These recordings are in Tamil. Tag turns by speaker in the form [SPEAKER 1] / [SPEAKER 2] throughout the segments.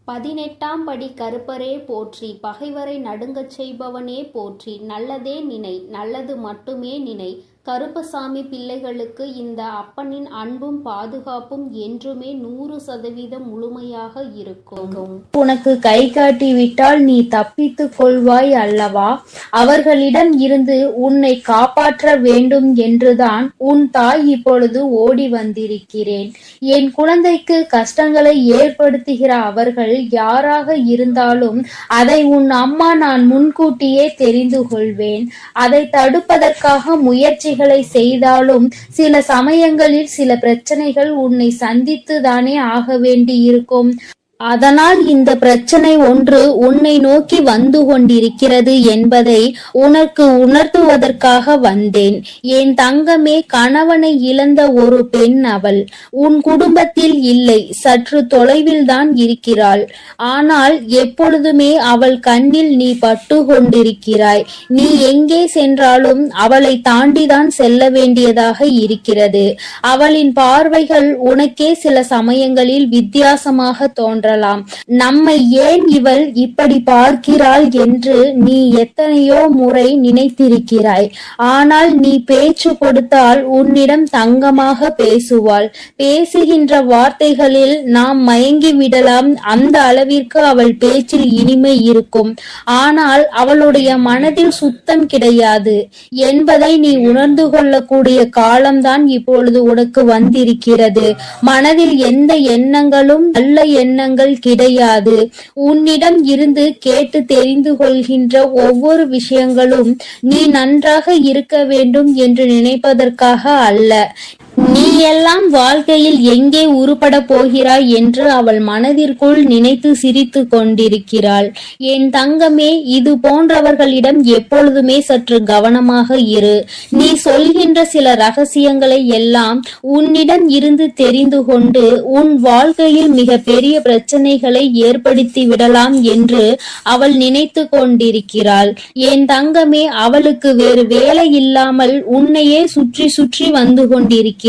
[SPEAKER 1] 18ஆம் படி கருப்பரே போற்றி, பகைவரை நடுங்கச் செய்பவனே போற்றி, நல்லதே நினை, நல்லது மட்டுமே நினை. கருப்பசாமி பிள்ளைகளுக்கு இந்த அப்பனின் அன்பும் பாதுகாப்பும் என்றுமே 100% முழுமையாக இருக்கும்.
[SPEAKER 2] உனக்கு கை காட்டி விட்டால் நீ தப்பித்துக் கொள்வாய் அல்லவா? அவர்களிடம் இருந்து உன்னை காப்பாற்ற வேண்டும் என்றுதான் உன் தாய் இப்பொழுது ஓடி வந்திருக்கிறேன். என் குழந்தைக்கு கஷ்டங்களை ஏற்படுத்துகிற அவர்கள் யாராக இருந்தாலும் அதை உன் அம்மா நான் முன்கூட்டியே தெரிந்து கொள்வேன். அதை தடுப்பதற்காக முயற்சிகளை செய்தாலும் சில சமயங்களில் சில பிரச்சனைகள் உன்னை சந்தித்துதானே ஆக வேண்டி இருக்கும். அதனால் இந்த பிரச்சனை ஒன்று உன்னை நோக்கி வந்து கொண்டிருக்கிறது என்பதை உனக்கு உணர்த்துவதற்காக வந்தேன். என் தங்கமே, கணவனை இழந்த ஒரு பெண் அவள். உன் குடும்பத்தில் இல்லை, சற்று தொலைவில் தான் இருக்கிறாள். ஆனால் எப்பொழுதுமே அவள் கண்ணில் நீ பட்டு கொண்டிருக்கிறாய். நீ எங்கே சென்றாலும் அவளை தாண்டிதான் செல்ல வேண்டியதாக இருக்கிறது. அவளின் பார்வைகள் உனக்கே சில சமயங்களில் வித்தியாசமாக தோன்ற. நம்மை ஏன் இவள் இப்படி பார்க்கிறாள் என்று நீ எத்தனையோ முறை நினைத்திருக்கிறாய். ஆனால் நீ பேச்சு கொடுத்தால் உன்னிடம் தங்கமாக பேசுவாள். பேசுகின்ற வார்த்தைகளில் நாம் மயங்கி விடலாம். அந்த அளவிற்கு அவள் பேச்சில் இனிமை இருக்கும். ஆனால் அவளுடைய மனதில் சுத்தம் கிடையாது என்பதை நீ உணர்ந்து கொள்ளக்கூடிய காலம்தான் இப்பொழுது உனக்கு வந்திருக்கிறது. மனதில் எந்த எண்ணங்களும் நல்ல எண்ணங்கள் கிடையாது. உன்னிடம் இருந்து கேட்டு தெரிந்து கொள்கின்ற ஒவ்வொரு விஷயங்களும் நீ நன்றாக இருக்க வேண்டும் என்று நினைப்பதற்காக அல்ல. நீ எல்லாம் வாழ்க்கையில் எங்கே உருப்பட போகிறாய் என்று அவள் மனதிற்குள் நினைத்து சிரித்து கொண்டிருக்கிறாள். என் தங்கமே, இது போன்றவர்களிடம் எப்பொழுதுமே சற்று கவனமாக இரு. நீ சொல்கின்ற சில ரகசியங்களை எல்லாம் உன்னிடம் இருந்து தெரிந்து கொண்டு உன் வாழ்க்கையில் மிக பெரிய பிரச்சனைகளை ஏற்படுத்தி விடலாம் என்று அவள் நினைத்து கொண்டிருக்கிறாள். என் தங்கமே, அவளுக்கு வேறு வேலை இல்லாமல் உன்னையே சுற்றி சுற்றி வந்து கொண்டிருக்கிறாள்.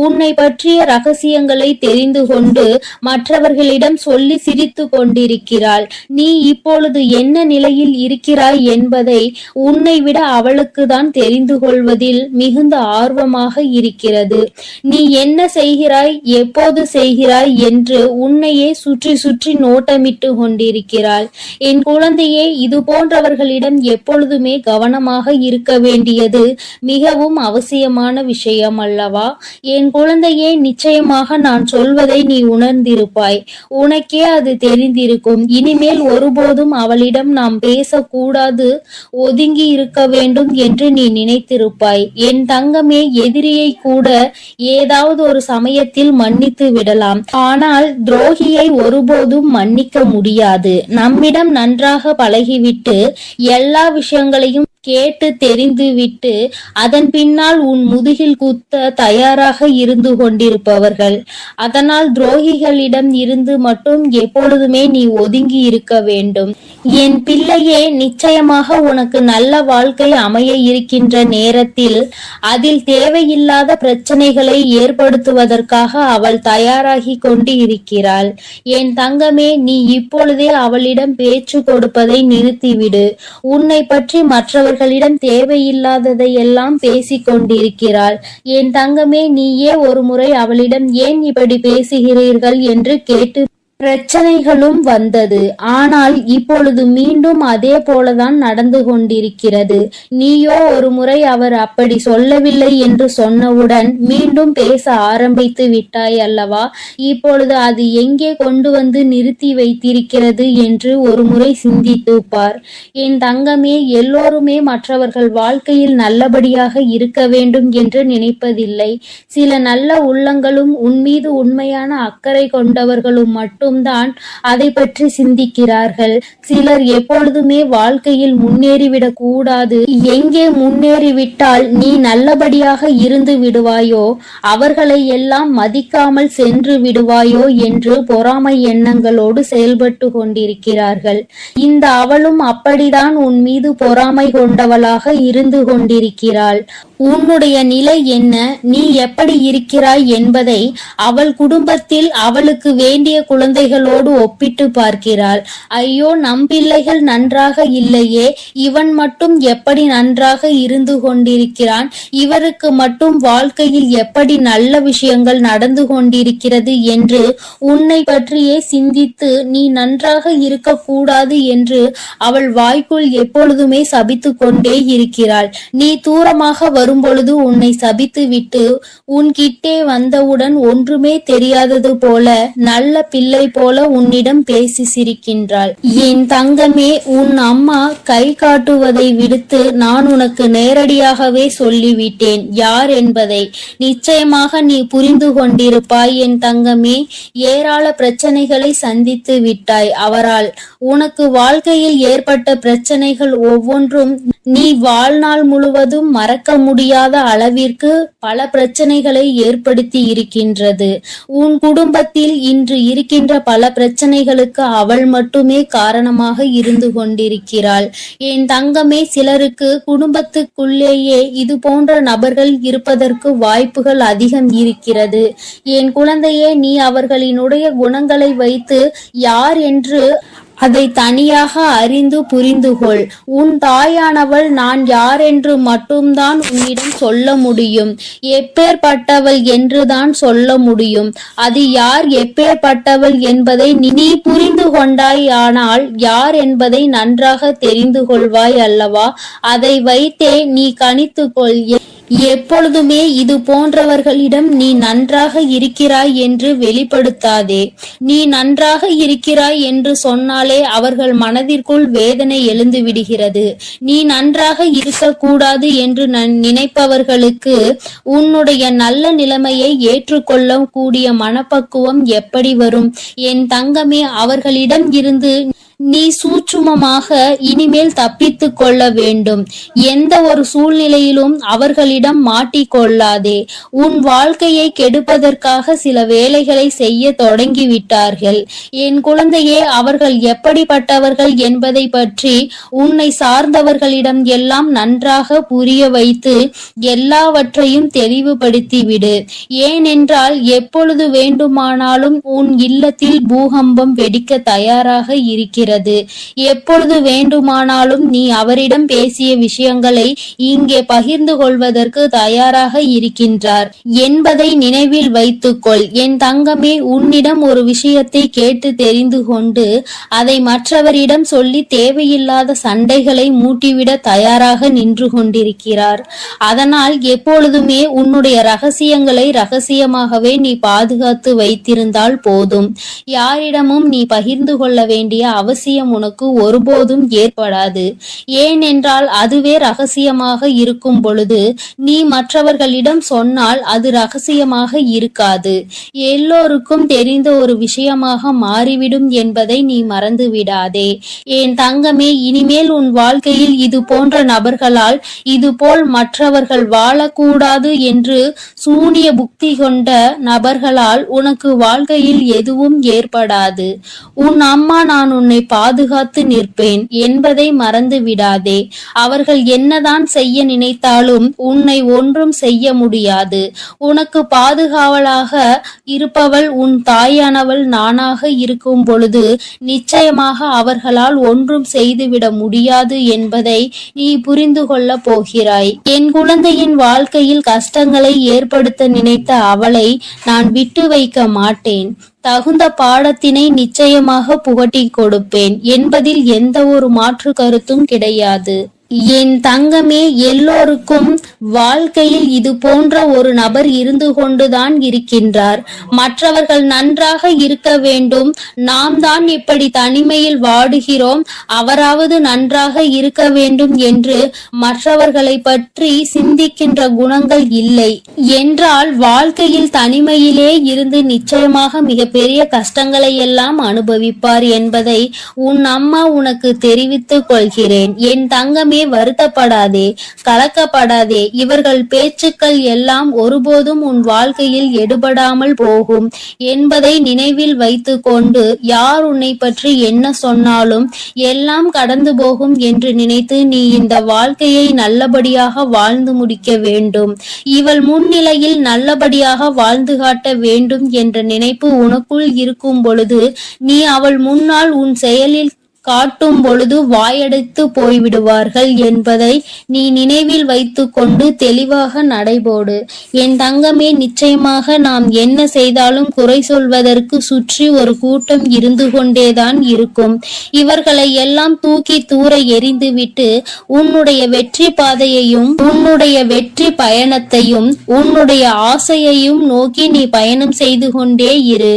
[SPEAKER 2] உன்னை பற்றிய ரகசியங்களை தெரிந்து கொண்டு மற்றவர்களிடம் சொல்லி சிரித்து கொண்டிருக்கிறாள். நீ இப்பொழுது என்ன நிலையில் இருக்கிறாய் என்பதை உன்னை விட அவளுக்கு தான் தெரிந்து கொள்வதில் மிகுந்த ஆர்வமாக இருக்கிறது. நீ என்ன செய்கிறாய், எப்போது செய்கிறாய் என்று உன்னையே சுற்றி சுற்றி நோட்டமிட்டு கொண்டிருக்கிறாள். என் குழந்தையே, இது போன்றவர்களிடம் எப்பொழுதுமே கவனமாக இருக்க வேண்டியது மிகவும் அவசியமான விஷயம் அல்லவா? என் குழந்தையே, நிச்சயமாக நான் சொல்வதை நீ உணர்ந்திருப்பாய். உனக்கே அது தெரிந்திருக்கும். இனிமேல் ஒருபோதும் அவளிடம் நாம் பேசக்கூடாது, ஒதுங்கி இருக்க வேண்டும் என்று நீ நினைத்திருப்பாய். என் தங்கமே, எதிரியை கூட ஏதாவது ஒரு சமயத்தில் மன்னித்து விடலாம். ஆனால் துரோகியை ஒருபோதும் மன்னிக்க முடியாது. நம்மிடம் நன்றாக பழகிவிட்டு எல்லா விஷயங்களையும் கேட்டு தெரிந்து விட்டு அதன் பின்னால் உன் முதுகில் குத்த தயாராக இருந்து கொண்டிருப்பவர்கள். அதனால் துரோகிகளிடம் இருந்து மட்டும் எப்பொழுதுமே நீ ஒதுங்கி இருக்க வேண்டும். என் பிள்ளையே, நிச்சயமாக உனக்கு நல்ல வாழ்க்கை அமைய இருக்கின்ற நேரத்தில் அதில் தேவையில்லாத பிரச்சனைகளை ஏற்படுத்துவதற்காக அவள் தயாராகி கொண்டு இருக்கிறாள். என் தங்கமே, நீ இப்பொழுதே அவளிடம் பேச்சு கொடுப்பதை நிறுத்திவிடு. உன்னை பற்றி மற்றவர்களிடம் தேவையில்லாததை எல்லாம் பேசிக் கொண்டிருக்கிறாள். என் தங்கமே, நீயே ஒரு முறை அவளிடம் ஏன் இப்படி பேசுகிறீர்கள் என்று கேட்டு பிரச்சனைகளும் வந்தது. ஆனால் இப்பொழுது மீண்டும் அதே போலதான் நடந்து கொண்டிருக்கிறது. நீயோ ஒரு முறை அவர் அப்படி சொல்லவில்லை என்று சொன்னவுடன் மீண்டும் பேச ஆரம்பித்து விட்டாய் அல்லவா? இப்பொழுது அது எங்கே கொண்டு வந்து நிறுத்தி வைத்திருக்கிறது என்று ஒரு முறை சிந்தித்து பார். என் தங்கமே, எல்லோருமே மற்றவர்கள் வாழ்க்கையில் நல்லபடியாக இருக்க வேண்டும் என்று நினைப்பதில்லை. சில நல்ல உள்ளங்களும் உன்மீது உண்மையான அக்கறை கொண்டவர்களும் மட்டும் தான் அதை பற்றி சிந்திக்கிறார்கள். சிலர் எப்பொழுதுமே வாழ்க்கையில் முன்னேறிவிடக் கூடாது, எங்கே முன்னேறிவிட்டால் நீ நல்லபடியாக இருந்து விடுவாயோ, அவர்களை எல்லாம் மதிக்காமல் சென்று விடுவாயோ என்று பொறாமை எண்ணங்களோடு செயல்பட்டு கொண்டிருக்கிறார்கள். இந்த அவளும் அப்படிதான் உன் மீது பொறாமை கொண்டவளாக இருந்து கொண்டிருக்கிறாள். உன்னுடைய நிலை என்ன, நீ எப்படி இருக்கிறாய் என்பதை அவள் குடும்பத்தில் அவளுக்கு வேண்டிய குழந்தைகளோடு ஒப்பிட்டு பார்க்கிறாள். ஐயோ, நம் பிள்ளைகள் நன்றாக இல்லையே, இவன் மட்டும் எப்படி நன்றாக இருந்து கொண்டிருக்கிறான், இவருக்கு மட்டும் வாழ்க்கையில் எப்படி நல்ல விஷயங்கள் நடந்து கொண்டிருக்கிறது என்று உன்னை பற்றியே சிந்தித்து நீ நன்றாக இருக்கக்கூடாது என்று அவள் வாய்க்குள் எப்பொழுதுமே சபித்து கொண்டே இருக்கிறாள். நீ தூரமாக வரும்பொழுது உன்னை சபித்து விட்டு உன்கிட்டே வந்தவுடன் ஒன்றுமே தெரியாதது போல நல்ல பிள்ளை போல உன்னிடம் பேசி சிரிக்கின்றாள். என் தங்கமே, உன் அம்மா கை காட்டுவதை விடுத்து நான் உனக்கு நேரடியாகவே சொல்லிவிட்டேன் யார் என்பதை. நிச்சயமாக நீ புரிந்து கொண்டிருப்பாய் என் தங்கமே. ஏராள பிரச்சனைகளை சந்தித்து விட்டாய் அவரால். உனக்கு வாழ்க்கையில் ஏற்பட்ட பிரச்சனைகள் ஒவ்வொன்றும் நீ வாழ்நாள் முழுவதும் மறக்க முடியாத அளவிற்கு பல பிரச்சனைகளை ஏற்படுத்தி இருக்கின்றது. உன் குடும்பத்தில் இன்று இருக்கின்ற பல பிரச்சனைகளுக்கு அவள் மட்டுமே காரணமாக இருந்து கொண்டிருக்கிறாள். என் தங்கமே, சிலருக்கு குடும்பத்துக்குள்ளேயே இது போன்ற நபர்கள் இருப்பதற்கு வாய்ப்புகள் அதிகம் இருக்கிறது. என் குழந்தையே, நீ அவர்களினுடைய குணங்களை வைத்து யார் என்று அதை தனியாக அறிந்து புரிந்து கொள். உன் தாயானவள் நான் யார் என்று மட்டும்தான் உன்னிடம் சொல்ல முடியும். எப்பேற்பட்டவள் என்றுதான் சொல்ல முடியும். அது யார், எப்பேற்பட்டவள் என்பதை நீ புரிந்து கொண்டாயானால் யார் என்பதை நன்றாக தெரிந்து கொள்வாய் அல்லவா? அதை வைத்தே நீ கணித்துக்கொள். எப்பொழுதுமே இது போன்றவர்களிடம் நீ நன்றாக இருக்கிறாய் என்று வெளிப்படுத்தாதே. நீ நன்றாக இருக்கிறாய் என்று சொன்னாலே அவர்கள் மனதிற்குள் வேதனை எழுந்து விடுகிறது. நீ நன்றாக இருக்கக்கூடாது என்று நினைப்பவர்களுக்கு உன்னுடைய நல்ல நிலைமையை ஏற்றுக்கொள்ள கூடிய மனப்பக்குவம் எப்படி வரும்? என் தங்கமே, அவர்களிடம் இருந்து நீ சூட்சுமமாக இனிமேல் தப்பித்து கொள்ள வேண்டும். எந்த ஒரு சூழ்நிலையிலும் அவர்களிடம் மாட்டிக்கொள்ளாதே. உன் வாழ்க்கையை கெடுப்பதற்காக சில வேலைகளை செய்ய தொடங்கிவிட்டார்கள். என் குழந்தையே, அவர்கள் எப்படிப்பட்டவர்கள் என்பதை பற்றி உன்னை சார்ந்தவர்களிடம் எல்லாம் நன்றாக புரிய வைத்து எல்லாவற்றையும் தெளிவுபடுத்திவிடு. ஏனென்றால் எப்பொழுது வேண்டுமானாலும் உன் இல்லத்தில் பூகம்பம் வெடிக்க தயாராக இருக்கிறது. எப்பொழுது வேண்டுமானாலும் நீ அவரிடம் பேசிய விஷயங்களை இங்கே பகிர்ந்து கொள்வதற்கு தயாராக இருக்கின்றார் என்பதை நினைவில் வைத்துக்கொள். என் தங்கமே, உன்னிடம் ஒரு விஷயத்தை கேட்டு தெரிந்து கொண்டு அதை மற்றவரிடம் சொல்லி தேவையில்லாத சண்டைகளை மூட்டிவிட தயாராக நின்று கொண்டிருக்கிறார். அதனால் எப்பொழுதுமே உன்னுடைய ரகசியங்களை ரகசியமாகவே நீ பாதுகாத்து வைத்திருந்தால் போதும். யாரிடமும் நீ பகிர்ந்து கொள்ள வேண்டிய அவசியம் உனக்கு ஒருபோதும் ஏற்படாது. ஏனென்றால் அதுவே ரகசியமாக இருக்கும் பொழுது நீ மற்றவர்களிடம் சொன்னால் அது ரகசியமாக இருக்காது. எல்லோருக்கும் தெரிந்த ஒரு விஷயமாக மாறிவிடும் என்பதை நீ மறந்து விடாதே. என் தங்கமே, இனிமேல் உன் வாழ்க்கையில் இது போன்ற நபர்களால் இதுபோல் மற்றவர்கள் வாழக்கூடாது என்று சூனிய புக்தி கொண்ட நபர்களால் உனக்கு வாழ்க்கையில் எதுவும் ஏற்படாது. உன் அம்மா நான் உன்னை பாதுகாத்து நிற்பேன் என்பதை மறந்து விடாதே. அவர்கள் என்னதான் செய்ய நினைத்தாலும் உன்னை ஒன்றும் செய்ய முடியாது. உனக்கு பாதுகாவலாக இருப்பவள் உன் தாயானவள் நானாக இருக்கும் பொழுது நிச்சயமாக அவர்களால் ஒன்றும் செய்துவிட முடியாது என்பதை நீ புரிந்து கொள்ள போகிறாய். என் குழந்தையின் வாழ்க்கையில் கஷ்டங்களை ஏற்படுத்த நினைத்த அவளை நான் விட்டு வைக்க மாட்டேன். தகுந்த பாடத்தினை நிச்சயமாக புகட்டி கொடுப்பேன் என்பதில் எந்த ஒரு மாற்று கருத்தும் கிடையாது. என் தங்கமே, எல்லோருக்கும் வாழ்க்கையில் இது போன்ற ஒரு நபர் இருந்து கொண்டுதான் இருக்கின்றார். மற்றவர்கள் நன்றாக இருக்க வேண்டும், நாம் தான் இப்படி தனிமையில் வாடுகிறோம், அவராவது நன்றாக இருக்க வேண்டும் என்று மற்றவர்களை பற்றி சிந்திக்கின்ற குணங்கள் இல்லை என்றால் வாழ்க்கையில் தனிமையிலே இருந்து நிச்சயமாக மிகப்பெரிய கஷ்டங்களை எல்லாம் அனுபவிப்பார் என்பதை உன் அம்மா உனக்கு தெரிவித்துக் கொள்கிறேன். என் தங்கமே, வருத்தப்படாதே, கலக்கப்படாதே. இவர்கள் பேச்சுக்கள் எல்லாம் ஒருபோதும் உன் வாழ்க்கையில் எடுபடாமல் போகும் என்பதை நினைவில் வைத்து கொண்டு, யார் உன்னை பற்றி என்ன சொன்னாலும் எல்லாம் கடந்து போகும் என்று நினைத்து நீ இந்த வாழ்க்கையை நல்லபடியாக வாழ்ந்து முடிக்க வேண்டும். இவள் முன்னிலையில் நல்லபடியாக வாழ்ந்து காட்ட வேண்டும் என்ற நினைப்பு உனக்குள் இருக்கும் பொழுது, நீ அவள் முன்னால் உன் செயலில் காட்டும் பொழுது வாயடைத்து போய்விடுவார்கள் என்பதை நீ நினைவில் வைத்து கொண்டு தெளிவாக நடைபோடு. என் தங்கமே, நிச்சயமாக நாம் என்ன செய்தாலும் குறை சொல்வதற்கு சுற்றி ஒரு கூட்டம் இருந்து கொண்டேதான் இருக்கும். இவர்களை எல்லாம் தூக்கி தூர எறிந்துவிட்டு உன்னுடைய வெற்றி பாதையையும் உன்னுடைய வெற்றி பயணத்தையும் உன்னுடைய ஆசையையும் நோக்கி நீ பயணம் செய்து கொண்டே இரு.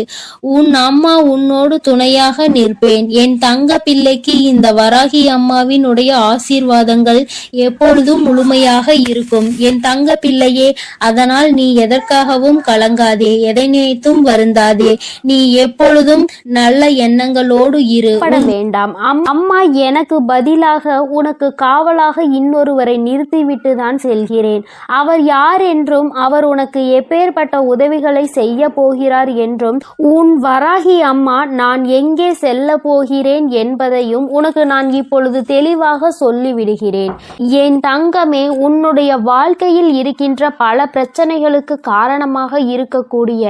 [SPEAKER 2] உன் அம்மா உன்னோடு துணையாக நிற்பேன். என் தங்க பிள்ளைக்கு இந்த வராகி அம்மாவினுடைய ஆசீர்வாதங்கள் எப்பொழுதும் முழுமையாக இருக்கும் என் தங்க பிள்ளையே. அதனால் நீ எதற்காகவும் கலங்காதே, எதை நினைத்தும் வருந்தாதே. நீ எப்பொழுதும் நல்ல எண்ணங்களோடு இரு.
[SPEAKER 1] வேண்டாம். அம்மா எனக்கு பதிலாக உனக்கு காவலாக இன்னொருவரை நிறுத்திவிட்டு தான் செல்கிறேன். அவர் யார் என்றும் அவர் உனக்கு எப்பேற்பட்ட உதவிகளை செய்ய போகிறார் என்றும் உன் வராகி அம்மா நான் எங்கே செல்ல போகிறேன் என்பதையும் உனக்கு நான் இப்பொழுது தெளிவாக சொல்லிவிடுகிறேன். என் தங்கமே, உன்னுடைய வாழ்க்கையில் இருக்கின்ற பல பிரச்சனைகளுக்கு காரணமாக இருக்கக்கூடிய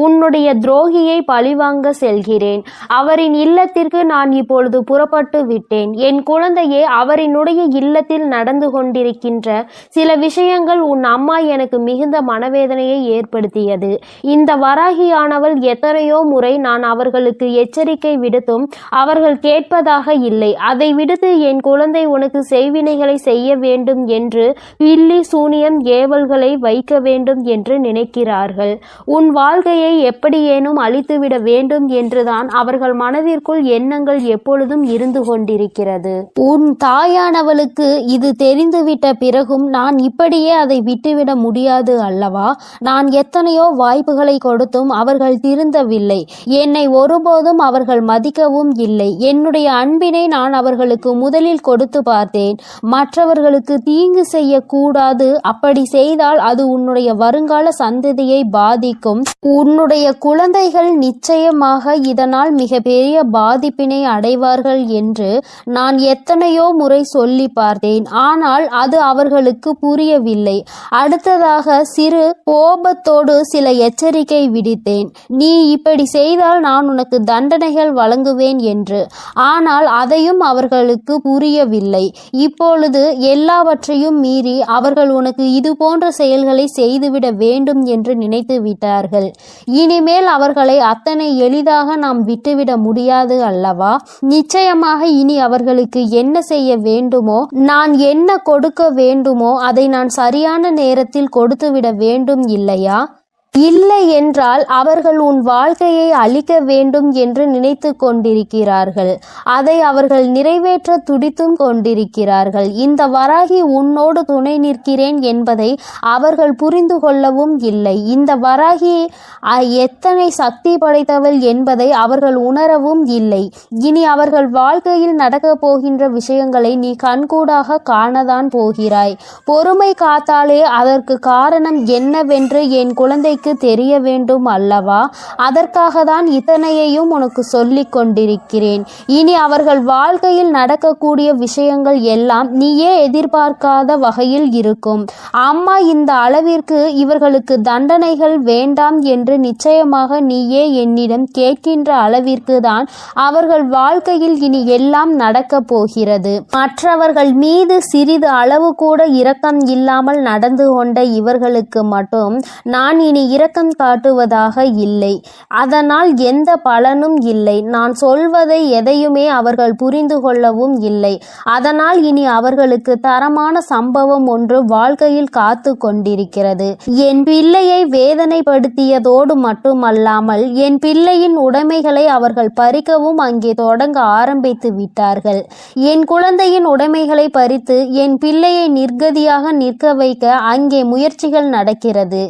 [SPEAKER 1] உன்னுடைய துரோகியை பழிவாங்க செல்கிறேன். அவரின் இல்லத்திற்கு நான் இப்பொழுது புறப்பட்டு விட்டேன். என் குழந்தையே, அவரினுடைய இல்லத்தில் நடந்து கொண்டிருக்கின்ற சில விஷயங்கள் உன் அம்மா எனக்கு மிகுந்த மனவேதனையை ஏற்படுத்தியது. இந்த வராகியானவள் எத்தனையோ முறை நான் அவர்களுக்கு எச்சரிக்கை விடுத்தும் அவர்கள் கேட்பதாக இல்லை. அதை விடுத்து என் குழந்தை உனக்கு செய்வினைகளை செய்ய வேண்டும் என்று பில்லி சூனியம் ஏவல்களை வைக்க வேண்டும் என்று நினைக்கிறார்கள். உன் வாழ்க்கையை எப்படியேனும் அழித்துவிட வேண்டும் என்றுதான் அவர்கள் மனதிற்குள் எண்ணங்கள் எப்பொழுதும் இருந்து கொண்டிருக்கிறது. உன் தாயானவளுக்கு இது தெரிந்துவிட்ட பிறகும் நான் இப்படியே அதை விட்டுவிட முடியாது அல்லவா? நான் எத்தனையோ வாய்ப்புகளை கொடுத்தும் அவர்கள் திருந்தவில்லை. என்னை ஒருபோதும் அவர்கள் மதிக்கவும் இல்லை. என்னுடைய அன்பினை நான் அவர்களுக்கு முதலில் கொடுத்து பார்த்தேன். மற்றவர்களுக்கு தீங்கு செய்யக்கூடாது, அப்படி செய்தால் அது உன்னுடைய வருங்கால சந்ததியை பாதிக்கும். உன்னுடைய குழந்தைகள் நிச்சயமாக இதனால் மிக பெரிய பாதிப்பினை அடைவார்கள் என்று நான் எத்தனையோ முறை சொல்லி பார்த்தேன். ஆனால் அது அவர்களுக்கு புரியவில்லை. அடுத்ததாக சிறு கோபத்தோடு சில எச்சரிக்கை விடுத்தேன். நீ இப்படி செய்தால் நான் உனக்கு தண்டனைகள் வழங்குவேன் என்று. ஆனால் அதையும் அவர்களுக்கு புரியவில்லை. இப்பொழுது எல்லாவற்றையும் மீறி அவர்கள் உனக்கு இது போன்ற செயல்களை செய்துவிட வேண்டும் என்று நினைத்து விட்டார்கள். இனிமேல் அவர்களை அத்தனை எளிதாக நாம் விட்டுவிட முடியாது அல்லவா? நிச்சயமாக இனி அவர்களுக்கு என்ன செய்ய வேண்டுமோ, நான் என்ன கொடுக்க வேண்டுமோ அதை நான் சரியான நேரத்தில் கொடுத்துவிட வேண்டும் இல்லையா? இல்லை என்றால் அவர்கள் உன் வாழ்க்கையை அழிக்க வேண்டும் என்று நினைத்து கொண்டிருக்கிறார்கள். அதை அவர்கள் நிறைவேற்ற துடித்தும் கொண்டிருக்கிறார்கள். இந்த வராகி உன்னோடு துணை நிற்கிறேன் என்பதை அவர்கள் புரிந்து கொள்ளவும் இல்லை. இந்த வராகி எத்தனை சக்தி படைத்தவள் என்பதை அவர்கள் உணரவும் இல்லை. இனி அவர்கள் வாழ்க்கையில் நடக்கப் போகின்ற விஷயங்களை நீ கண்கூடாக காணதான் போகிறாய். பொறுமை காத்தாலே அதற்கு காரணம் என்னவென்று என் குழந்தை தெரிய வேண்டும் அல்லவா? அதற்காக தான் இத்தனையையும் உனக்கு சொல்லிக் கொண்டிருக்கிறேன். இனி அவர்கள் வாழ்க்கையில் நடக்கக்கூடிய விஷயங்கள் எல்லாம் நீயே எதிர்பார்க்காத வகையில் இருக்கும். அம்மா இந்த அளவிற்கு இவர்களுக்கு தண்டனைகள் வேண்டாம் என்று நிச்சயமாக நீயே என்னிடம் கேட்கின்ற அளவிற்கு தான் அவர்கள் வாழ்க்கையில் இனி எல்லாம் நடக்கப் போகிறது. மற்றவர்கள் மீது சிறிது அளவு கூட இரக்கம் இல்லாமல் நடந்து கொண்ட இவர்களுக்கு மட்டும் நான் இனி இரக்கம் காட்டுவதாக இல்லை. அதனால் எந்த பலனும் இல்லை. நான் சொல்வதை எதையுமே அவர்கள் புரிந்து கொள்ளவும் இல்லை. அதனால் இனி அவர்களுக்கு தரமான சம்பவம் ஒன்று வாழ்க்கையில் காத்து கொண்டிருக்கிறது. என் பிள்ளையை வேதனைப்படுத்தியதோடு மட்டுமல்லாமல் என் பிள்ளையின் உடைமைகளை அவர்கள் பறிக்கவும் அங்கே தொடங்க ஆரம்பித்து விட்டார்கள். என் குழந்தையின் உடைமைகளை பறித்து என் பிள்ளையை நிர்கதியாக நிற்க வைக்க அங்கே முயற்சிகள் நடக்கிறது.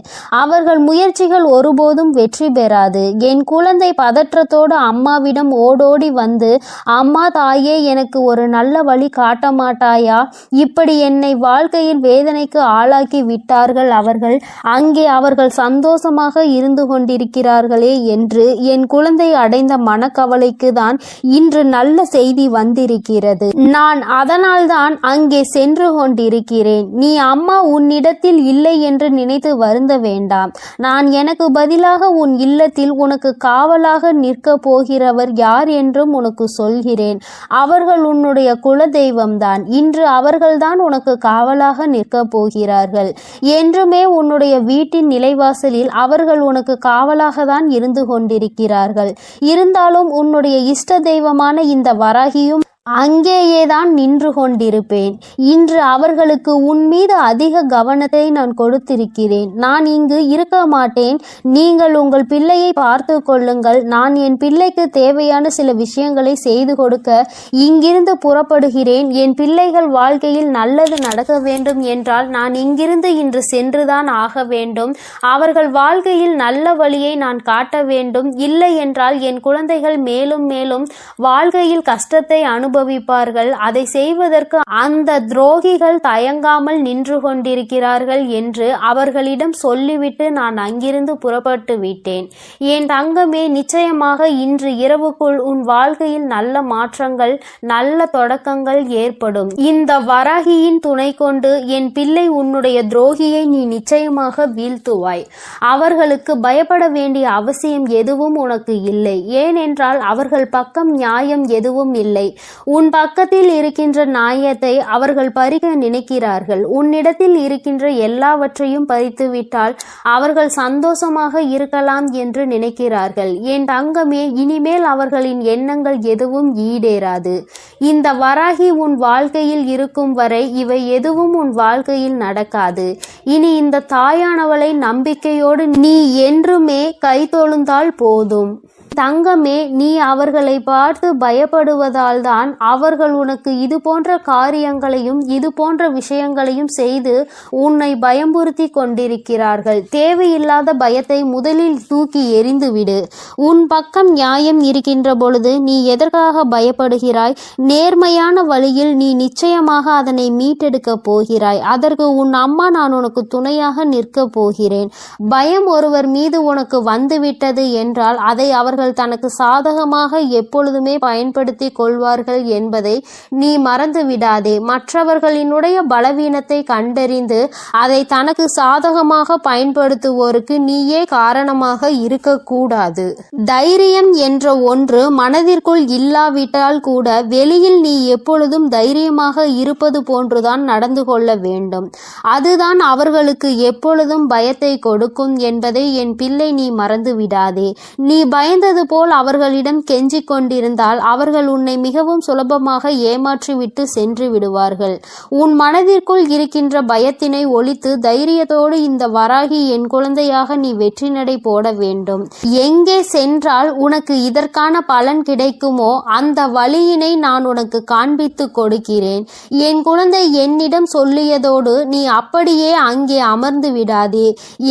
[SPEAKER 1] அவர்கள் முயற்சிகள் ஒருபோதும் வெற்றி பெறாது. என் குழந்தை பதற்றத்தோடு அம்மாவிடம் ஓடோடி வந்து, அம்மா தாயே, எனக்கு ஒரு நல்ல வழி காட்ட மாட்டாயா? இப்படி என்னை வாழ்க்கையில் வேதனைக்கு ஆளாக்கி விட்டார்கள் அவர்கள். அங்கே அவர்கள் சந்தோஷமாக இருந்து கொண்டிருக்கிறார்களே என்று என் குழந்தை அடைந்த மனக்கவலைக்கு தான் இன்று நல்ல செய்தி வந்திருக்கிறது. நான் அதனால்தான் அங்கே சென்று கொண்டிருக்கிறேன். நீ அம்மா உன்னிடத்தில் இல்லை என்று நினைத்து வருந்த வேண்டாம். நான் எனக்கு பதிலாக உன் இல்லத்தில் உனக்கு காவலாக நிற்க போகிறவர் யார் என்றும் உனக்கு சொல்கிறேன். அவர்கள் உன்னுடைய குல தெய்வம்தான். இன்று அவர்கள்தான் உனக்கு காவலாக நிற்க போகிறார்கள். என்றுமே உன்னுடைய வீட்டின் நிலைவாசலில் அவர்கள் உனக்கு காவலாக தான் இருந்து கொண்டிருக்கிறார்கள். இருந்தாலும் உன்னுடைய இஷ்ட தெய்வமான இந்த வராகியும் அங்கேயேதான் நின்று கொண்டிருப்பேன். இன்று அவர்களுக்கு உன் மீது அதிக கவனத்தை நான் கொடுத்திருக்கிறேன். நான் இங்கு இருக்க மாட்டேன். நீங்கள் உங்கள் பிள்ளையை பார்த்து கொள்ளுங்கள். நான் என் பிள்ளைக்கு தேவையான சில விஷயங்களை செய்து கொடுக்க இங்கிருந்து புறப்படுகிறேன். என் பிள்ளைகள் வாழ்க்கையில் நல்லது நடக்க வேண்டும் என்றால் நான் இங்கிருந்து இன்று சென்றுதான் ஆக வேண்டும். அவர்கள் வாழ்க்கையில் நல்ல வழியை நான் காட்ட வேண்டும். இல்லை என்றால் என் குழந்தைகள் மேலும் மேலும் வாழ்க்கையில் கஷ்டத்தை அனுபவிப்பார்கள். அதை செய்வதற்கு அந்த துரோகிகள் தயங்காமல் நின்று கொண்டிருக்கிறார்கள் என்று அவர்களிடம் சொல்லிவிட்டு நான் அங்கிருந்து புறப்பட்டு விட்டேன். என் தங்கமே, நிச்சயமாக இன்று இரவுக்குள் உன் வாழ்க்கையில் நல்ல மாற்றங்கள், நல்ல தொடக்கங்கள் ஏற்படும். இந்த வராகியின் துணை கொண்டு என் பிள்ளை உன்னுடைய துரோகியை நீ நிச்சயமாக வீழ்த்துவாய். அவர்களுக்கு பயப்பட வேண்டிய அவசியம் எதுவும் உனக்கு இல்லை. ஏனென்றால் அவர்கள் பக்கம் நியாயம் எதுவும் இல்லை. உன் பக்கத்தில் இருக்கின்ற நியாயத்தை அவர்கள் பறிக்க நினைக்கிறார்கள். உன்னிடத்தில் இருக்கின்ற எல்லாவற்றையும் பறித்துவிட்டால் அவர்கள் சந்தோஷமாக இருக்கலாம் என்று நினைக்கிறார்கள். என் தங்கமே, இனிமேல் அவர்களின் எண்ணங்கள் எதுவும் ஈடேறாது. இந்த வராகி உன் வாழ்க்கையில் இருக்கும் வரை இவை எதுவும் உன் வாழ்க்கையில் நடக்காது. இனி இந்த தாயானவளை நம்பிக்கையோடு நீ என்றுமே கைதொழுந்தால் போதும். தங்கமே, நீ அவர்களை பார்த்து பயப்படுவதால் தான் அவர்கள் உனக்கு இது போன்ற காரியங்களையும் இது போன்ற விஷயங்களையும் செய்து உன்னை பயமுறுத்தி கொண்டிருக்கிறார்கள். தேவையில்லாத பயத்தை முதலில் தூக்கி எறிந்துவிடு. உன் பக்கம் நியாயம் இருக்கின்ற பொழுது நீ எதற்காக பயப்படுகிறாய்? நேர்மையான வழியில் நீ நிச்சயமாக அதனை மீட்டெடுக்க போகிறாய். அதற்கு உன் அம்மா நான் உனக்கு துணையாக நிற்க போகிறேன். பயம் ஒருவர் மீது உனக்கு வந்துவிட்டது என்றால் அதை அவர்கள் தனக்கு சாதகமாக எப்பொழுதுமே பயன்படுத்தி கொள்வார்கள் என்பதை நீ மறந்து விடாதே. மற்றவர்களினுடைய பலவீனத்தை கண்டறிந்து அதை தனக்கு சாதகமாக பயன்படுத்துவோருக்கு நீயே காரணமாக இருக்கக்கூடாது. தைரியம் என்ற ஒன்று மனதிற்குள் இல்லாவிட்டால் கூட வெளியில் நீ எப்பொழுதும் தைரியமாக இருப்பது போன்றுதான் நடந்து கொள்ள வேண்டும். அதுதான் அவர்களுக்கு எப்பொழுதும் பயத்தை கொடுக்கும் என்பதை என் பிள்ளை நீ மறந்து விடாதே. நீ பயந்தது போல் அவர்களிடம் கெஞ்சிக் கொண்டிருந்தால் அவர்கள் உன்னை மிகவும் சுலபமாக ஏமாற்றிவிட்டு சென்று விடுவார்கள். உன் மனதிற்குள் இருக்கின்ற பயத்தினை ஒழித்து தைரியத்தோடு இந்த வராகி என் குழந்தையாக நீ வெற்றி நடை போட வேண்டும். எங்கே சென்றால் உனக்கு இதற்கான பலன் கிடைக்குமோ அந்த வழியினை நான் உனக்கு காண்பித்து கொடுக்கிறேன். என் குழந்தை என்னிடம் சொல்லியதோடு நீ அப்படியே அங்கே அமர்ந்து விடாதே.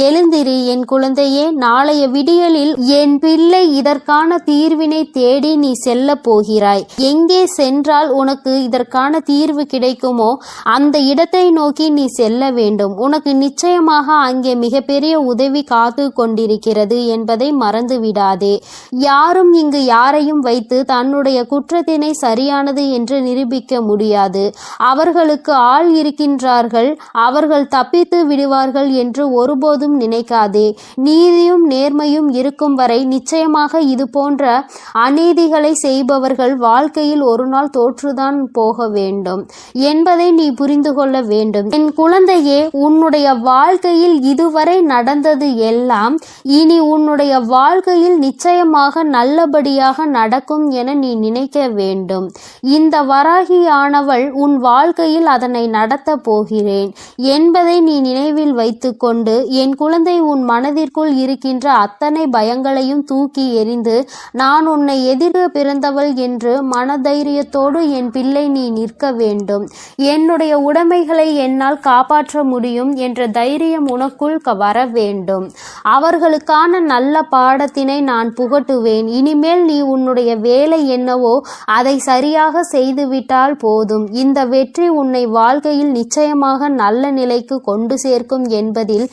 [SPEAKER 1] எழுந்திரு என் குழந்தையே. நாளைய விடியலில் என் பிள்ளை இதற்கான தீர்வினை தேடி நீ செல்ல போகிறாய். எங்கே சென்றால் உனக்கு இதற்கான தீர்வு கிடைக்குமோ அந்த இடத்தை நோக்கி நீ செல்ல வேண்டும். உனக்கு நிச்சயமாக அங்கே மிகப்பெரிய உதவி காத்து கொண்டிருக்கிறது என்பதை மறந்து விடாதே. யாரும் இங்கு யாரையும் வைத்து தன்னுடைய குற்றத்தினை சரியானது என்று நிரூபிக்க முடியாது. அவர்களுக்கு ஆள் இருக்கின்றார்கள். அவர்கள் தப்பித்து விடுவார்கள் என்று ஒருபோதும் நினைக்காதே. நீதியும் நேர்மையும் இருக்கும் வரை நிச்சயமாக இது போன்ற அநீதிகளை செய்பவர்கள் வாழ்க்கையில் ஒரு நாள் தோற்றுதான் போக வேண்டும் என்பதை நீ புரிந்து கொள்ள வேண்டும். என் குழந்தையே, உன்னுடைய வாழ்க்கையில் இதுவரை நடந்தது எல்லாம் இனி உன்னுடைய வாழ்க்கையில் நிச்சயமாக நல்லபடியாக நடக்கும் என நீ நினைக்க வேண்டும். இந்த வராகியானவள் உன் வாழ்க்கையில் அதனை நடத்த போகிறேன் என்பதை நீ நினைவில் வைத்துக்கொண்டு என் குழந்தை உன் மனதிற்குள் இருக்கின்ற அத்தனை பயங்களையும் தூக்கி தெரிந்து நான் உன்னை எதிர்க்க பிறந்தவள் என்று மனதைரியத்தோடு என் பிள்ளை நீ நிற்க வேண்டும். என்னுடைய உடைமைகளை என்னால் காப்பாற்ற முடியும் என்ற தைரியம் உனக்குள் வர வேண்டும். அவர்களுக்கான நல்ல பாடத்தினை நான் புகட்டுவேன். இனிமேல் நீ உன்னுடைய வேலை என்னவோ அதை சரியாக செய்துவிட்டால் போதும். இந்த வெற்றி உன்னை வாழ்க்கையில் நிச்சயமாக நல்ல நிலைக்கு கொண்டு சேர்க்கும் என்பதில்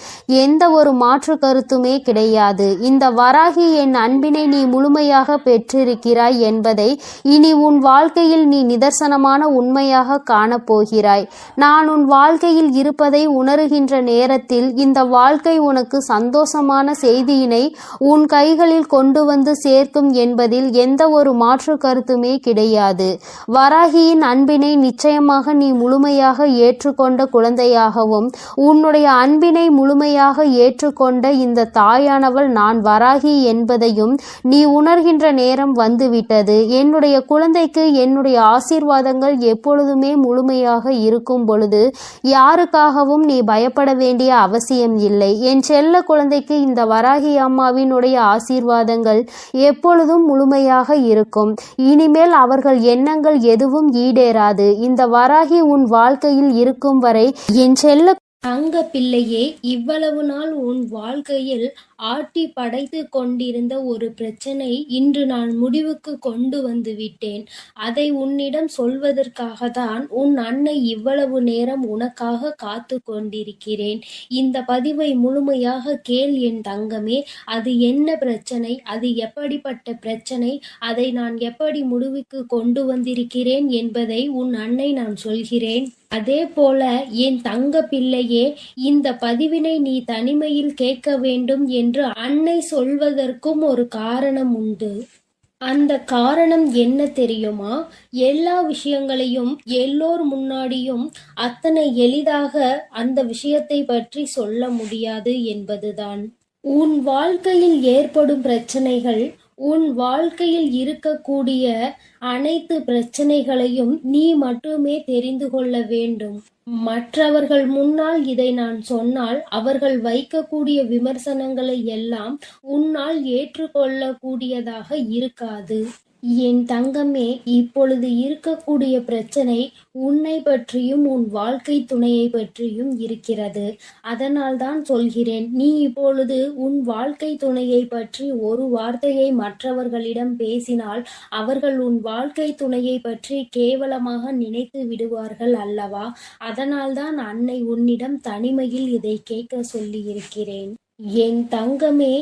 [SPEAKER 1] எந்த ஒரு மாற்று கருத்துமே கிடையாது. இந்த வராகி என் அன்பினை நீ முழுமையாக பெற்றிருக்கிறாய் என்பதை இனி உன் வாழ்க்கையில் நீ நிதர்சனமான உண்மையாக காணப்போகிறாய். நான் உன் வாழ்க்கையில் இருப்பதை உணர்கின்ற நேரத்தில் இந்த வாழ்க்கை உனக்கு சந்தோஷமான செய்தியினை உன் கைகளில் கொண்டு வந்து சேர்க்கும் என்பதில் எந்த ஒரு மாற்று கருத்துமே கிடையாது. வராகியின் அன்பினை நிச்சயமாக நீ முழுமையாக ஏற்றுக்கொண்ட குழந்தையாகவும் உன்னுடைய அன்பினை முழுமையாக ஏற்றுக்கொண்ட இந்த தாயானவள் நான் வராகி என்பதையும் நீ உணர்கின்ற நேரம் வந்துவிட்டது. என்னுடைய குழந்தைக்கு என்னுடைய ஆசீர்வாதங்கள் எப்பொழுதுமே முழுமையாக இருக்கும் பொழுது யாருக்காகவும் நீ பயப்பட வேண்டிய அவசியம் இல்லை. என் செல்ல குழந்தைக்கு இந்த வராகி அம்மாவினுடைய ஆசீர்வாதங்கள் எப்பொழுதும் முழுமையாக இருக்கும். இனிமேல் அவர்கள் எண்ணங்கள் எதுவும் ஈடேறாது. இந்த வராகி உன் வாழ்க்கையில் இருக்கும் வரை என் செல்ல
[SPEAKER 2] தங்க பிள்ளையே, இவ்வளவு நாள் உன் வாழ்க்கையில் ஆட்டி படைத்து கொண்டிருந்த ஒரு பிரச்சனை இன்று நான் முடிவுக்கு கொண்டு வந்து விட்டேன். அதை உன்னிடம் சொல்வதற்காக தான் உன் அன்னை இவ்வளவு நேரம் உனக்காக காத்து கொண்டிருக்கிறேன். இந்த பதிவை முழுமையாக கேள் என் தங்கமே. அது என்ன பிரச்சனை, அது எப்படிப்பட்ட பிரச்சனை, அதை நான் எப்படி முடிவுக்கு கொண்டு வந்திருக்கிறேன் என்பதை உன் அன்னை நான் சொல்கிறேன். அதே போல என் தங்க பிள்ளையே, இந்த பதிவினை நீ தனிமையில் கேட்க வேண்டும் என்று அன்னை சொல்வதற்கும் ஒரு காரணம் உண்டு. அந்த காரணம் என்ன தெரியுமா? எல்லா விஷயங்களையும் எல்லோர் முன்னாடியும் அத்தனை எளிதாக அந்த விஷயத்தை பற்றி சொல்ல முடியாது என்பதுதான். உன் வாழ்க்கையில் ஏற்படும் பிரச்சனைகள், உன் வாழ்க்கையில் இருக்கக்கூடிய அனைத்து பிரச்சனைகளையும் நீ மட்டுமே தெரிந்து கொள்ள வேண்டும். மற்றவர்கள் முன்னால் இதை நான் சொன்னால் அவர்கள் வைக்கக்கூடிய விமர்சனங்களை எல்லாம் உன்னால் ஏற்றுக்கொள்ளக்கூடியதாக இருக்காது. என் தங்கமே, இப்பொழுது இருக்கக்கூடிய பிரச்சனை உன்னை பற்றியும் உன் வாழ்க்கை துணையை பற்றியும் இருக்கிறது. அதனால் தான் சொல்கிறேன், நீ இப்பொழுது உன் வாழ்க்கை துணையை பற்றி ஒரு வார்த்தையை மற்றவர்களிடம் பேசினால் அவர்கள் உன் வாழ்க்கை துணையை பற்றி கேவலமாக நினைத்து விடுவார்கள் அல்லவா? அதனால்தான் அன்னை உன்னிடம் தனிமையில் இதை கேட்க சொல்லி இருக்கிறேன். என் தங்கமே,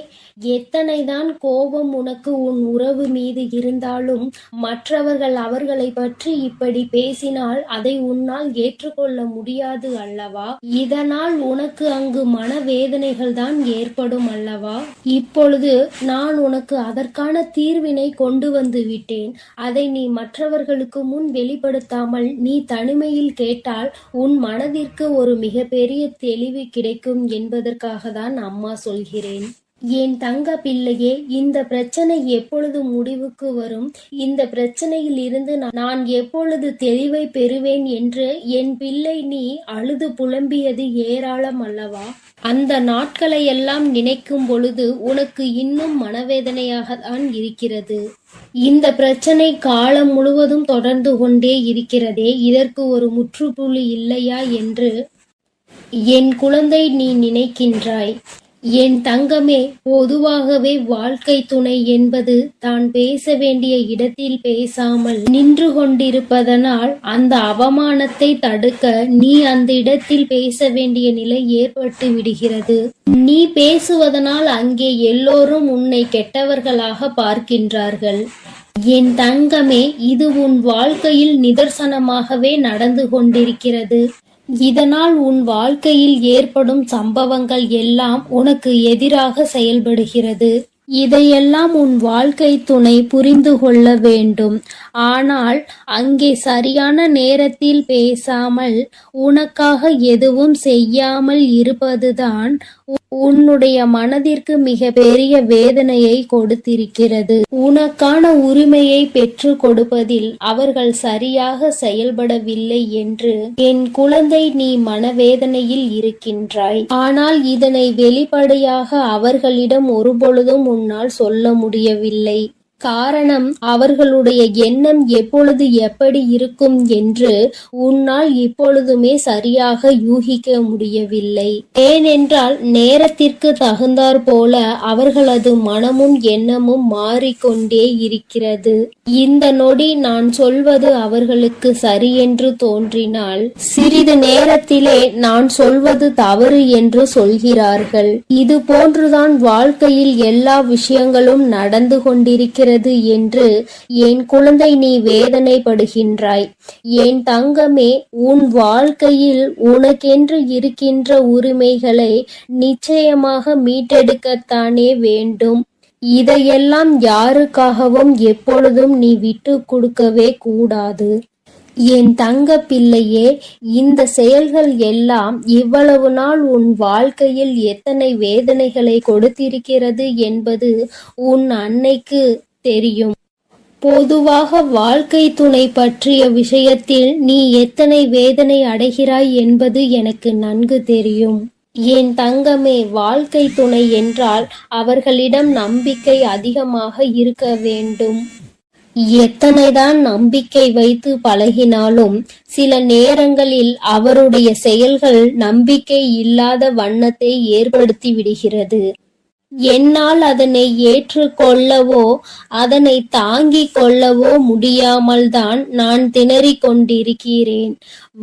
[SPEAKER 2] எத்தனைதான் கோபம் உனக்கு உன் உறவு மீது இருந்தாலும் மற்றவர்கள் அவர்களை பற்றி இப்படி பேசினால் அதை உன்னால் ஏற்றுக்கொள்ள முடியாது அல்லவா? இதனால் உனக்கு அங்கு மனவேதனைகள் தான் ஏற்படும் அல்லவா? இப்பொழுது நான் உனக்கு அதற்கான தீர்வினை கொண்டு வந்து விட்டேன். அதை நீ மற்றவர்களுக்கு முன் வெளிப்படுத்தாமல் நீ தனிமையில் கேட்டால் உன் மனதிற்கு ஒரு மிகப்பெரிய தெளிவு கிடைக்கும் என்பதற்காக தான் அம்மா சொல்கிறேன். என் தங்க பிள்ளையே, இந்த பிரச்சனை எப்பொழுது முடிவுக்கு வரும், இந்த பிரச்சனையில் இருந்து நான் எப்பொழுது தெளிவை பெறுவேன் என்று என் பிள்ளை நீ அழுது புலம்பியது ஏராளம் அல்லவா? அந்த நாட்களை எல்லாம் நினைக்கும் பொழுது உனக்கு இன்னும் மனவேதனையாக தான் இருக்கிறது. இந்த பிரச்சனை காலம் முழுவதும் தொடர்ந்து கொண்டே இருக்கிறதே, இதற்கு ஒரு முற்றுப்புள்ளி இல்லையா என்று என் குழந்தை நீ நினைக்கின்றாய். என் தங்கமே, பொதுவாகவே வாழ்க்கை துணை என்பது தான் பேச வேண்டிய இடத்தில் பேசாமல் நின்று கொண்டிருப்பதனால் அந்த அவமானத்தை தடுக்க நீ அந்த இடத்தில் பேச வேண்டிய நிலை ஏற்பட்டு விடுகிறது. நீ பேசுவதனால் அங்கே எல்லோரும் உன்னை கெட்டவர்களாக பார்க்கின்றார்கள். என் தங்கமே, இது உன் வாழ்க்கையில் நிதர்சனமாகவே நடந்து கொண்டிருக்கிறது. இதனால் உன் வாழ்க்கையில் ஏற்படும் சம்பவங்கள் எல்லாம் உனக்கு எதிராக செயல்படுகிறது. இதையெல்லாம் உன் வாழ்க்கை துணை புரிந்து கொள்ள வேண்டும். ஆனால் அங்கே சரியான நேரத்தில் பேசாமல் உனக்காக எதுவும் செய்யாமல் இருப்பதுதான் உன்னுடைய மனதிற்கு மிக பெரிய வேதனையை கொடுத்திருக்கிறது. உனக்கான உரிமையை பெற்று கொடுப்பதில் அவர்கள் சரியாக செயல்படவில்லை என்று என் குழந்தை நீ மனவேதனையில் இருக்கின்றாய். ஆனால் இதனை வெளிப்படையாக அவர்களிடம் ஒருபொழுதும் உன்னால் சொல்ல முடியவில்லை. காரணம், அவர்களுடைய எண்ணம் எப்பொழுது எப்படி இருக்கும் என்று உன்னால் இப்பொழுதுமே சரியாக யூகிக்க முடியவில்லை. ஏனென்றால் நேரத்திற்கு தகுந்தாற் போல அவர்களது மனமும் எண்ணமும் மாறிக்கொண்டே இருக்கிறது. இந்த நொடி நான் சொல்வது அவர்களுக்கு சரியென்று தோன்றினால் சிறிது நேரத்திலே நான் சொல்வது தவறு என்று சொல்கிறார்கள். இது போன்றுதான் வாழ்க்கையில் எல்லா விஷயங்களும் நடந்து கொண்டிருக்கிறது என்று என் குழந்தை நீ வேதனைப்படுகின்றாய். என் தங்கமே, உன் வாழ்க்கையில் உனக்கென்று இருக்கின்ற உரிமைகளை நிச்சயமாக மீட்டெடுக்கத்தானே வேண்டும். இதையெல்லாம் யாருக்காகவும் எப்பொழுதும் நீ விட்டு கொடுக்கவே கூடாது. என் தங்க பிள்ளையே, இந்த செயல்கள் எல்லாம் இவ்வளவு நாள் உன் வாழ்க்கையில் எத்தனை வேதனைகளை கொடுத்திருக்கிறது என்பது உன் அன்னைக்கு தெரியும். பொதுவாக வாழ்க்கை துணை பற்றிய விஷயத்தில் நீ எத்தனை வேதனை அடைகிறாய் என்பது எனக்கு நன்கு தெரியும். என் தங்கமே, வாழ்க்கை துணை என்றால் அவர்களிடம் நம்பிக்கை அதிகமாக இருக்க வேண்டும். எத்தனைதான் நம்பிக்கை வைத்து பழகினாலும் சில நேரங்களில் அவருடைய செயல்கள் நம்பிக்கை இல்லாத வண்ணத்தை ஏற்படுத்தி விடுகிறது. என்னால் அதனை ஏற்றுக்கொள்ளவோ அதனை தாங்கிக் கொள்ளவோ முடியாமல் தான் நான் திணறிக் கொண்டிருக்கிறேன்.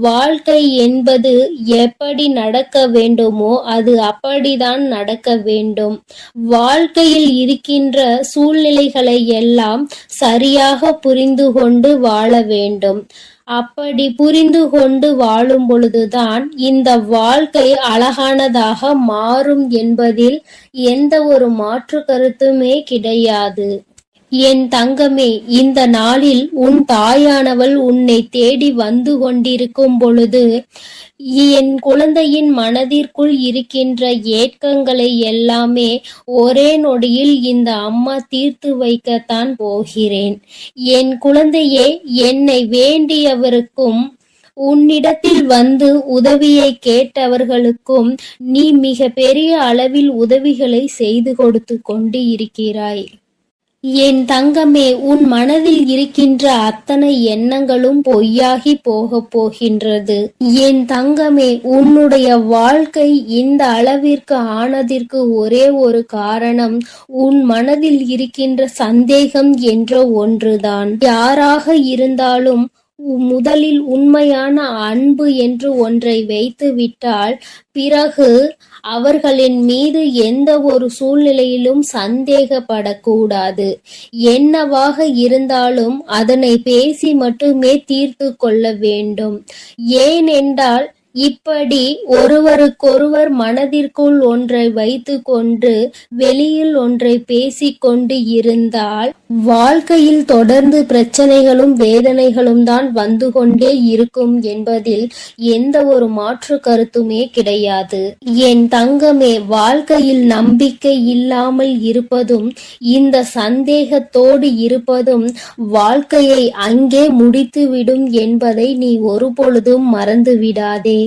[SPEAKER 2] வாழ்க்கை என்பது எப்படி நடக்க வேண்டுமோ அது அப்படிதான் நடக்க வேண்டும். வாழ்க்கையில் இருக்கின்ற சூழ்நிலைகளை எல்லாம் சரியாக புரிந்து கொண்டு வாழ வேண்டும். அப்படி புரிந்து கொண்டு வாழும் பொழுதுதான் இந்த வாழ்க்கை அழகானதாக மாறும் என்பதில் எந்த ஒரு மாற்று கருத்துமே கிடையாது. என் தங்கமே, இந்த நாளில் உன் தாயானவள் உன்னை தேடி வந்து கொண்டிருக்கும் பொழுது என் குழந்தையின் மனதிற்குள் இருக்கின்ற ஏக்கங்களை எல்லாமே ஒரே நொடியில் இந்த அம்மா தீர்த்து வைக்கத்தான் போகிறேன். என் குழந்தையே, என்னை வேண்டியவருக்கும் உன்னிடத்தில் வந்து உதவியை கேட்டவர்களுக்கும் நீ மிக பெரிய அளவில் உதவிகளை செய்து கொடுத்து கொண்டு இருக்கிறாய். என் தங்கமே, உன் மனதில் இருக்கின்ற அத்தனை எண்ணங்களும் பொய்யாகி போகப் போகின்றது. என் தங்கமே, உன்னுடைய வாழ்க்கை இந்த அளவிற்கு ஆனதற்கு ஒரே ஒரு காரணம் உன் மனதில் இருக்கின்ற சந்தேகம் என்ற ஒன்றுதான். யாராக இருந்தாலும் முதலில் உண்மையான அன்பு என்று ஒன்றை வைத்து விட்டால் பிறகு அவர்களின் மீது எந்த ஒரு சூழ்நிலையிலும் சந்தேகப்படக்கூடாது. என்னவாக இருந்தாலும் அதனை பேசி மட்டுமே தீர்த்து கொள்ள வேண்டும். ஏனென்றால் இப்படி ஒருவருக்கொருவர் மனதிற்குள் ஒன்றை வைத்து கொண்டு வெளியில் ஒன்றை பேசிக்கொண்டு இருந்தால் வாழ்க்கையில் தொடர்ந்து பிரச்சனைகளும் வேதனைகளும் தான் வந்து கொண்டே இருக்கும் என்பதில் எந்த ஒரு மாற்று கருத்துமே கிடையாது. என் தங்கமே, வாழ்க்கையில் நம்பிக்கை இல்லாமல் இருப்பதும் இந்த சந்தேகத்தோடு இருப்பதும் வாழ்க்கையை அங்கே முடித்துவிடும் என்பதை நீ ஒருபொழுதும் மறந்து விடாதே.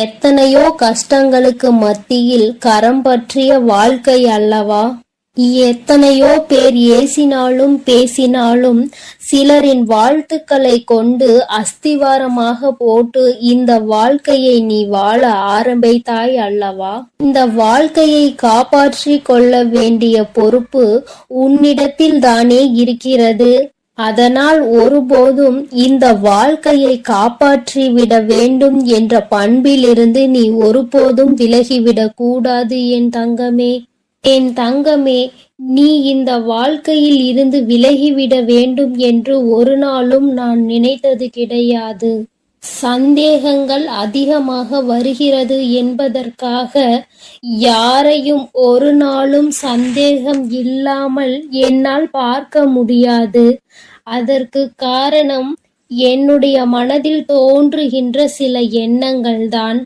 [SPEAKER 2] எத்தனையோ கஷ்டங்களுக்கு மத்தியில் கரம் பற்றிய வாழ்க்கை அல்லவா? எத்தனையோ பேர் ஏசினாலும் பேசினாலும் சிலரின் வாழ்த்துக்களை கொண்டு அஸ்திவாரமாக போட்டு இந்த வாழ்க்கையை நீ வாழ ஆரம்பித்தாய் அல்லவா? இந்த வாழ்க்கையை காப்பாற்றி கொள்ள வேண்டிய பொறுப்பு உன்னிடத்தில் தானே இருக்கிறது. அதனால் ஒருபோதும் இந்த வாழ்க்கையை காப்பாற்றி விட வேண்டும் என்ற பண்பிலிருந்து நீ ஒருபோதும் விலகிவிடக் கூடாது என் தங்கமே. என் தங்கமே, நீ இந்த வாழ்க்கையில் இருந்து விலகிவிட வேண்டும் என்று ஒரு நாளும் நான் நினைத்தது கிடையாது. சந்தேகங்கள் அதிகமாக வருகிறது என்பதற்காக யாரையும் ஒரு நாளும் சந்தேகம் இல்லாமல் என்னால் பார்க்க முடியாது. அதற்கு காரணம் என்னுடைய மனதில் தோன்றுகின்ற சில எண்ணங்கள்தான்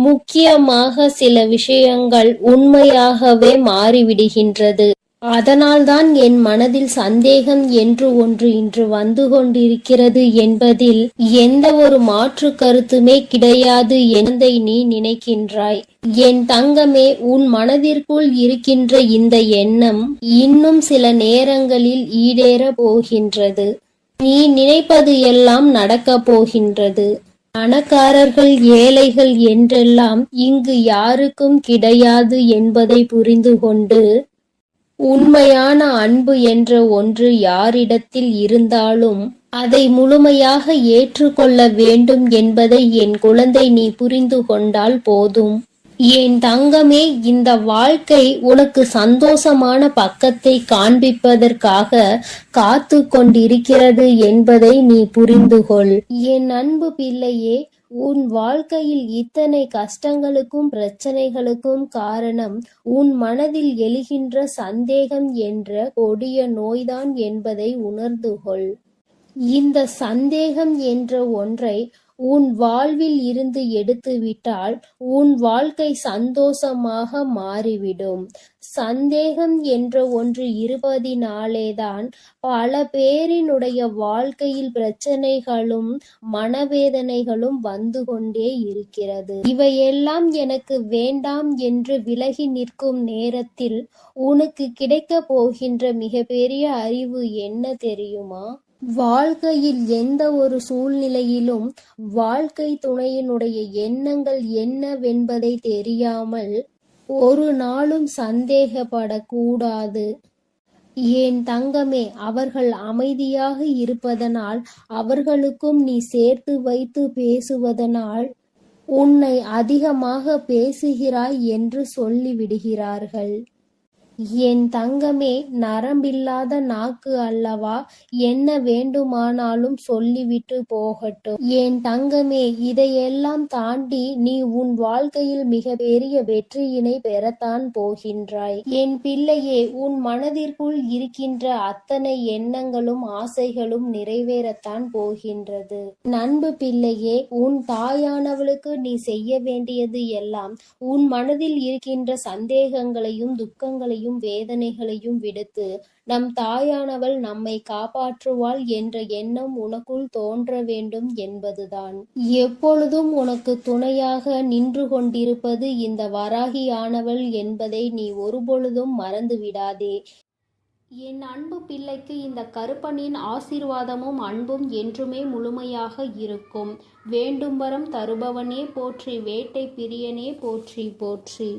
[SPEAKER 2] முக்கியமாக சில விஷயங்கள் உண்மையாகவே மாறிவிடுகின்றது. அதனால்தான் என் மனதில் சந்தேகம் என்று ஒன்று இன்று வந்து கொண்டிருக்கிறது என்பதில் எந்த ஒரு மாற்று கருத்துமே கிடையாது என்பதை நீ நினைக்கின்றாய். என் தங்கமே, உன் மனதிற்குள் இருக்கின்ற இந்த எண்ணம் இன்னும் சில நேரங்களில் ஈடேறப் போகின்றது. நீ நினைப்பது எல்லாம் நடக்கப் போகின்றது. பணக்காரர்கள் ஏழைகள் என்றெல்லாம் இங்கு யாருக்கும் கிடையாது என்பதை புரிந்து கொண்டு, உண்மையான அன்பு என்ற ஒன்று யாரிடத்தில் இருந்தாலும் அதை முழுமையாக ஏற்றுக்கொள்ள வேண்டும் என்பதை என் குழந்தை நீ புரிந்து கொண்டால் போதும். என் தங்கமே, இந்த வாழ்க்கை உனக்கு சந்தோஷமான பக்கத்தை காண்பிப்பதற்காக காத்து கொண்டிருக்கிறது என்பதை நீ புரிந்து கொள். என் அன்பு பிள்ளையே, உன் வாழ்க்கையில் இத்தனை கஷ்டங்களுக்கும் பிரச்சனைகளுக்கும் காரணம் உன் மனதில் எழுகின்ற சந்தேகம் என்ற கொடிய நோய்தான் என்பதை உணர்ந்து கொள். இந்த சந்தேகம் என்ற ஒன்றை உன் வாழ்வில் இருந்து எடுத்துவிட்டால் உன் வாழ்க்கை சந்தோஷமாக மாறிவிடும். சந்தேகம் என்ற ஒன்று இருப்பதினாலேதான் பல பேரினுடைய வாழ்க்கையில் பிரச்சனைகளும் மனவேதனைகளும் வந்து கொண்டே இருக்கிறது. இவையெல்லாம் எனக்கு வேண்டாம் என்று விலகி நிற்கும் நேரத்தில் உனக்கு கிடைக்க போகின்ற மிகப்பெரிய அறிவு என்ன தெரியுமா? வாழ்க்கையில் எந்த ஒரு சூழ்நிலையிலும் வாழ்க்கை துணையினுடைய எண்ணங்கள் என்னவென்பதை தெரியாமல் ஒரு நாளும் சந்தேகப்படக்கூடாது. என் தங்கமே, அவர்கள் அமைதியாக இருப்பதனால், அவர்களுக்கும் நீ சேர்த்து வைத்து பேசுவதனால் உன்னை அதிகமாக பேசுகிறாய் என்று சொல்லிவிடுகிறார்கள். என் தங்கமே, நரம்பில்லாத நாக்கு அல்லவா, என்ன வேண்டுமானாலும் சொல்லிவிட்டு போகட்டும். என் தங்கமே, இதையெல்லாம் தாண்டி நீ உன் வாழ்க்கையில் மிக பெரிய வெற்றியினை பெறத்தான் போகின்றாய். என் பிள்ளையே, உன் மனதிற்குள் இருக்கின்ற அத்தனை எண்ணங்களும் ஆசைகளும் நிறைவேறத்தான் போகின்றது. நண்பு பிள்ளையே, உன் தாயானவளுக்கு நீ செய்ய வேண்டியது எல்லாம் உன் மனதில் இருக்கின்ற சந்தேகங்களையும் துக்கங்களையும் வேதனைகளையும் விடுத்து நம் தாயானவள் நம்மை காப்பாற்றுவாள் என்ற எண்ணம் உனக்குள் தோன்ற வேண்டும் என்பதுதான். எப்பொழுதும் உனக்கு துணையாக நின்று கொண்டிருப்பது இந்த வராகியானவள் என்பதை நீ ஒருபொழுதும் மறந்து விடாதே.
[SPEAKER 1] என் அன்பு பிள்ளைக்கு இந்த கருப்பனின் ஆசீர்வாதமும் அன்பும் என்றுமே முழுமையாக இருக்கும். வேண்டும் வரம் தருபவனே போற்றி, வேட்டை பிரியனே போற்றி போற்றி.